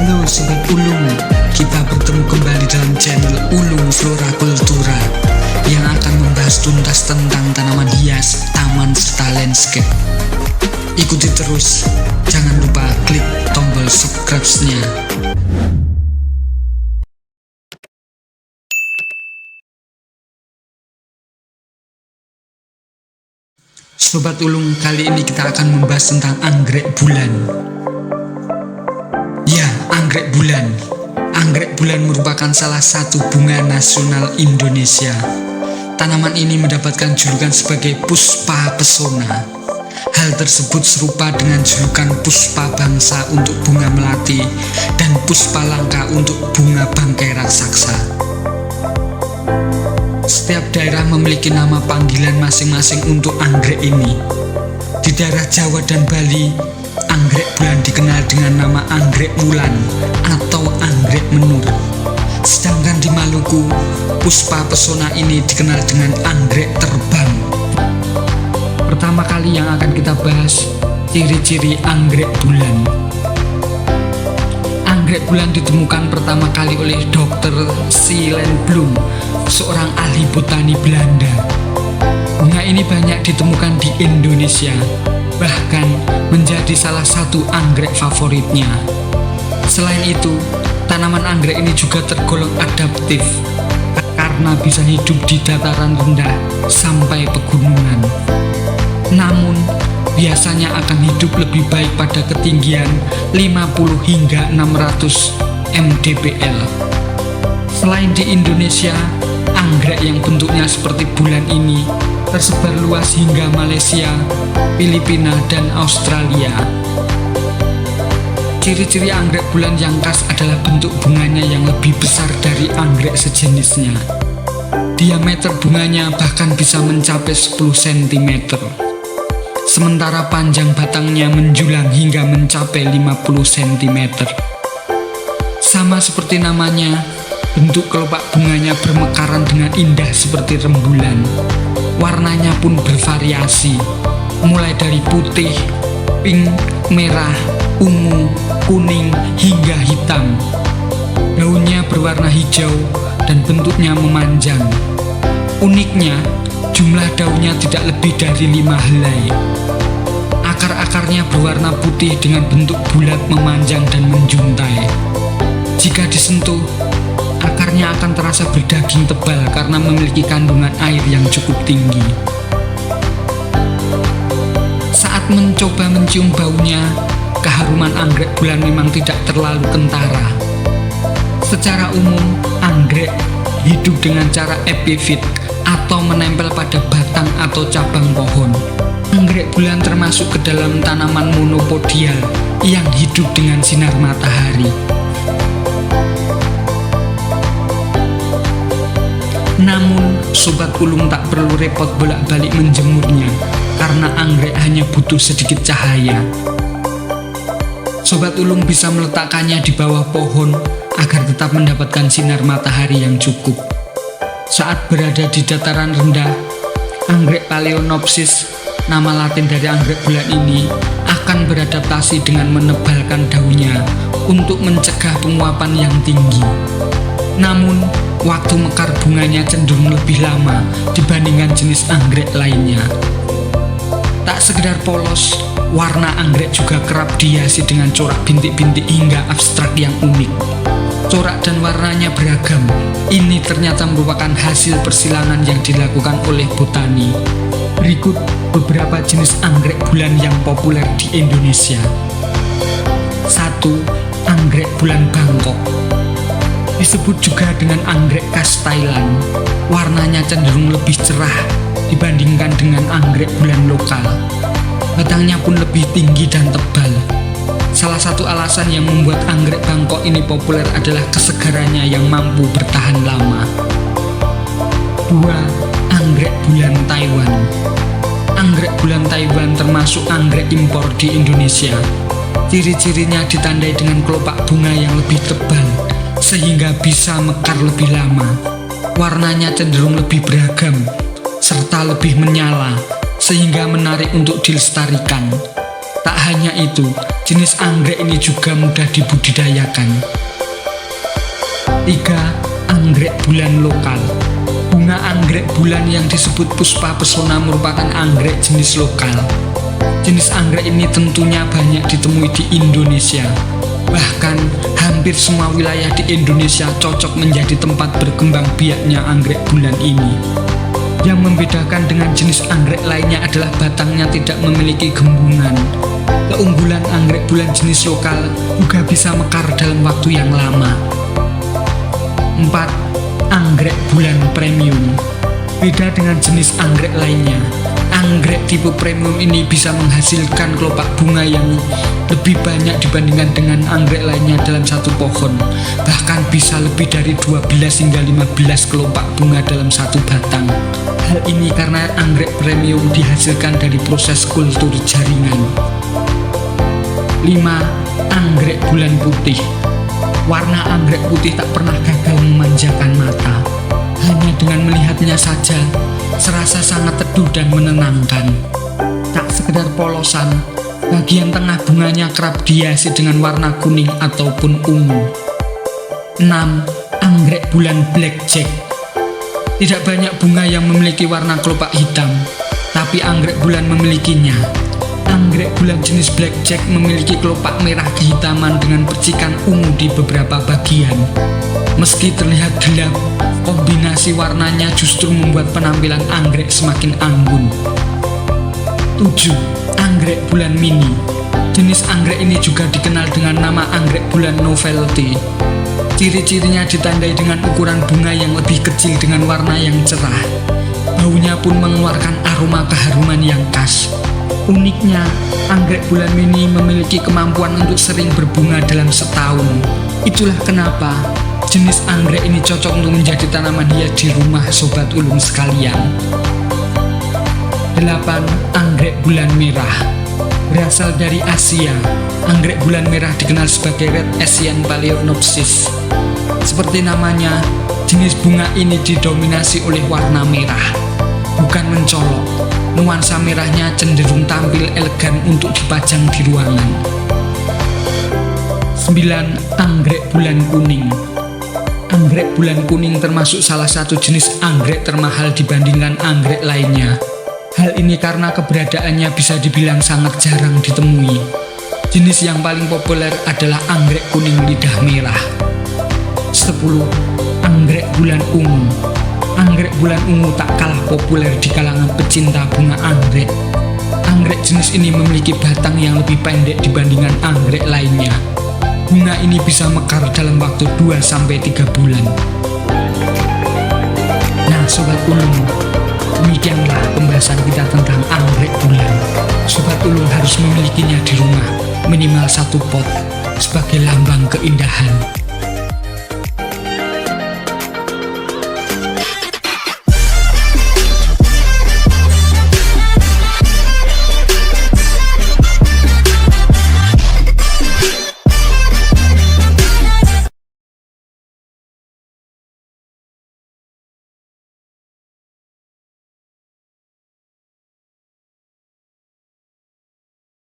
Halo Sobat Ulung, kita bertemu kembali dalam channel Ulung Flora Kultura yang akan membahas tuntas tentang tanaman hias, taman, serta landscape. Ikuti terus, jangan lupa klik tombol subscribe-nya. Sobat Ulung, kali ini kita akan membahas tentang anggrek bulan. Ya, anggrek bulan. Anggrek bulan merupakan salah satu bunga nasional Indonesia. Tanaman ini mendapatkan julukan sebagai puspa pesona. Hal tersebut serupa dengan julukan puspa bangsa untuk bunga melati dan puspa langka untuk bunga bangkai raksasa. Setiap daerah memiliki nama panggilan masing-masing untuk anggrek ini. Di daerah Jawa dan Bali, anggrek bulan dikenal dengan nama anggrek wulan atau anggrek menur. Sedangkan di Maluku, puspa pesona ini dikenal dengan anggrek terbang. Pertama kali yang akan kita bahas, ciri-ciri anggrek bulan. Anggrek bulan ditemukan pertama kali oleh Dr. Silen Bloem, seorang ahli botani Belanda. Bunga ini banyak ditemukan di Indonesia, bahkan menjadi salah satu anggrek favoritnya. Selain itu, tanaman anggrek ini juga tergolong adaptif karena bisa hidup di dataran rendah sampai pegunungan. Namun, biasanya akan hidup lebih baik pada ketinggian 50 hingga 600 mdpl. Selain di Indonesia, anggrek yang bentuknya seperti bulan ini tersebar luas hingga Malaysia, Filipina, dan Australia. Ciri-ciri anggrek bulan yang khas adalah bentuk bunganya yang lebih besar dari anggrek sejenisnya. Diameter bunganya bahkan bisa mencapai 10 cm. Sementara panjang batangnya menjulang hingga mencapai 50 cm. Sama seperti namanya, bentuk kelopak bunganya bermekaran dengan indah seperti rembulan. Warnanya pun bervariasi, mulai dari putih, pink, merah, ungu, kuning, hingga hitam. Daunnya berwarna hijau dan bentuknya memanjang. Uniknya, jumlah daunnya tidak lebih dari 5 helai. Akar-akarnya berwarna putih dengan bentuk bulat memanjang dan menjuntai. Jika disentuh, akarnya akan terasa berdaging tebal karena memiliki kandungan air yang cukup tinggi. Saat mencoba mencium baunya, keharuman anggrek bulan memang tidak terlalu kentara. Secara umum, anggrek hidup dengan cara epifit atau menempel pada batang atau cabang pohon. Anggrek bulan termasuk ke dalam tanaman monopodial yang hidup dengan sinar matahari. Namun, Sobat Ulung tak perlu repot bolak-balik menjemurnya karena anggrek hanya butuh sedikit cahaya. Sobat Ulung bisa meletakkannya di bawah pohon agar tetap mendapatkan sinar matahari yang cukup. Saat berada di dataran rendah, anggrek Phalaenopsis, nama latin dari anggrek bulan ini, akan beradaptasi dengan menebalkan daunnya untuk mencegah penguapan yang tinggi. Namun, waktu mekar bunganya cenderung lebih lama dibandingkan jenis anggrek lainnya. Tak sekedar polos, warna anggrek juga kerap dihiasi dengan corak bintik-bintik hingga abstrak yang unik. Corak dan warnanya beragam. Ini ternyata merupakan hasil persilangan yang dilakukan oleh botani. Berikut beberapa jenis anggrek bulan yang populer di Indonesia. 1. Anggrek bulan Bangkok. Disebut juga dengan anggrek khas Thailand. Warnanya cenderung lebih cerah dibandingkan dengan anggrek bulan lokal. Batangnya pun lebih tinggi dan tebal. Salah satu alasan yang membuat anggrek Bangkok ini populer adalah kesegarannya yang mampu bertahan lama. 2. Anggrek bulan Taiwan. Anggrek bulan Taiwan termasuk anggrek impor di Indonesia. Ciri-cirinya ditandai dengan kelopak bunga yang lebih tebal, sehingga bisa mekar lebih lama. Warnanya cenderung lebih beragam, serta lebih menyala, sehingga menarik untuk dilestarikan. Tak hanya itu, jenis anggrek ini juga mudah dibudidayakan. 3. Anggrek bulan lokal. Bunga anggrek bulan yang disebut Puspa Pesona merupakan anggrek jenis lokal. Jenis anggrek ini tentunya banyak ditemui di Indonesia. Bahkan hampir semua wilayah di Indonesia cocok menjadi tempat berkembang biaknya anggrek bulan ini. Yang membedakan dengan jenis anggrek lainnya adalah batangnya tidak memiliki gembungan. Keunggulan anggrek bulan jenis lokal juga bisa mekar dalam waktu yang lama. 4. Anggrek bulan premium. Beda dengan jenis anggrek lainnya, anggrek tipe premium ini bisa menghasilkan kelopak bunga yang lebih banyak dibandingkan dengan anggrek lainnya dalam satu pohon. Bahkan bisa lebih dari 12 hingga 15 kelopak bunga dalam satu batang. Hal ini karena anggrek premium dihasilkan dari proses kultur jaringan. 5. Anggrek bulan putih. Warna anggrek putih tak pernah gagal memanjakan mata. Hanya dengan melihatnya saja, serasa sangat teduh dan menenangkan. Tak sekedar polosan, bagian tengah bunganya kerap dihiasi dengan warna kuning ataupun ungu. 6. Anggrek bulan blackjack. Tidak banyak bunga yang memiliki warna kelopak hitam, tapi anggrek bulan memilikinya. Anggrek bulan jenis blackjack memiliki kelopak merah kehitaman dengan percikan ungu di beberapa bagian. Meski terlihat gelap, kombinasi warnanya justru membuat penampilan anggrek semakin anggun. 7. Anggrek bulan mini. Jenis anggrek ini juga dikenal dengan nama anggrek bulan novelty. Ciri-cirinya ditandai dengan ukuran bunga yang lebih kecil dengan warna yang cerah. Baunya pun mengeluarkan aroma keharuman yang khas. Uniknya, anggrek bulan mini memiliki kemampuan untuk sering berbunga dalam setahun. Itulah kenapa jenis anggrek ini cocok untuk menjadi tanaman hias di rumah sobat ulung sekalian. 8. Anggrek bulan merah. Berasal dari Asia, anggrek bulan merah dikenal sebagai Red Asian Phalaenopsis. Seperti namanya, jenis bunga ini didominasi oleh warna merah. Bukan mencolok, nuansa merahnya cenderung tampil elegan untuk dipajang di ruangan. 9. Anggrek bulan kuning. Anggrek bulan kuning termasuk salah satu jenis anggrek termahal dibandingkan anggrek lainnya. Hal ini karena keberadaannya bisa dibilang sangat jarang ditemui. Jenis yang paling populer adalah anggrek kuning lidah merah. 10. Anggrek bulan ungu. Anggrek bulan ungu tak kalah populer di kalangan pecinta bunga anggrek. Anggrek jenis ini memiliki batang yang lebih pendek dibandingkan anggrek lainnya. Bunga ini bisa mekar dalam waktu 2-3 bulan. Nah sobat ulung, demikianlah pembahasan kita tentang anggrek bulan. Sobat ulung harus memilikinya di rumah, minimal 1 pot, sebagai lambang keindahan.